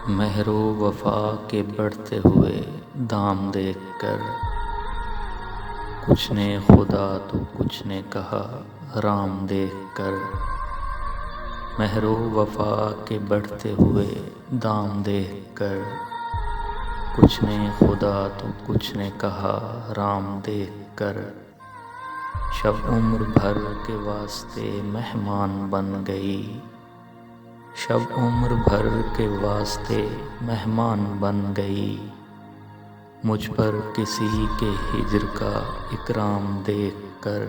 مہر و وفا کے بڑھتے ہوئے دام دیکھ کر، کچھ نے خدا تو کچھ نے کہا رام دیکھ کر۔ مہر و وفا کے بڑھتے ہوئے دام دیکھ کر، کچھ نے خدا تو کچھ نے کہا رام دیکھ کر۔ شب عمر بھر کے واسطے مہمان بن گئی، شب عمر بھر کے واسطے مہمان بن گئی۔ مجھ پر کسی کے ہجر کا اکرام دیکھ کر،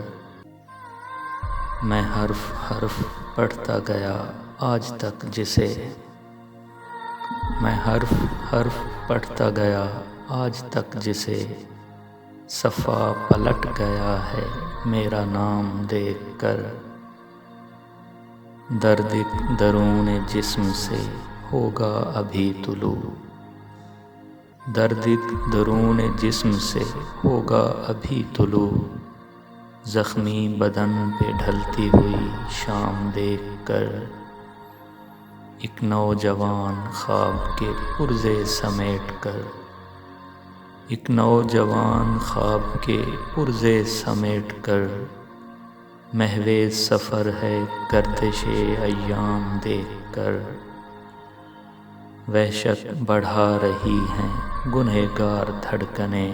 میں حرف حرف پڑھتا گیا آج تک جسے، میں حرف حرف پڑھتا گیا آج تک جسے۔ صفحہ پلٹ گیا ہے میرا نام دیکھ کر، درد درون جسم سے ہوگا ابھی طلوع، درد درون جسم سے ہوگا ابھی طلوع۔ زخمی بدن پہ ڈھلتی ہوئی شام دیکھ کر، ایک نوجوان خواب کے پرزے سمیٹ کر، ایک نوجوان خواب کے پرزے سمیٹ کر۔ محو سفر ہے گردش ایام دیکھ کر، وحشت بڑھا رہی ہیں گنہگار دھڑکنیں،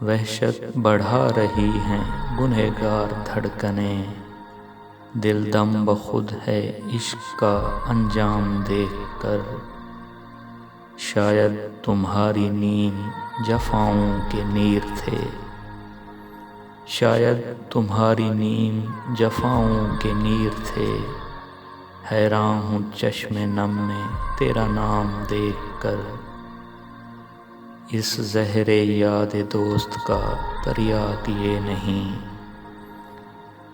وحشت بڑھا رہی ہیں گنہگار دھڑکنیں۔ دل دم بخود ہے عشق کا انجام دیکھ کر، شاید تمہاری نیم جفاؤں کے نیر تھے، شاید تمہاری نیم جفاؤں کے نیر تھے۔ حیران ہوں چشم نم میں تیرا نام دیکھ کر، اس زہر یاد دوست کا تریاک یہ نہیں،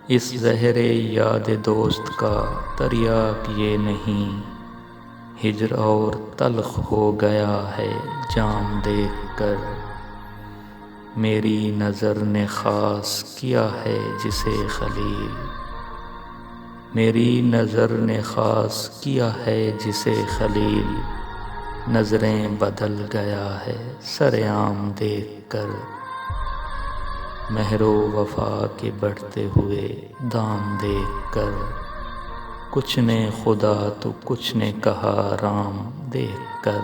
اس زہر یاد دوست کا تریاک یہ نہیں۔ ہجر اور تلخ ہو گیا ہے جام دیکھ کر، میری نظر نے خاص کیا ہے جسے خلیل، میری نظر نے خاص کیا ہے جسے خلیل۔ نظریں بدل گیا ہے سرعام دیکھ کر، مہر و وفا کے بڑھتے ہوئے دام دیکھ کر، کچھ نے خدا تو کچھ نے کہا رام دیکھ کر۔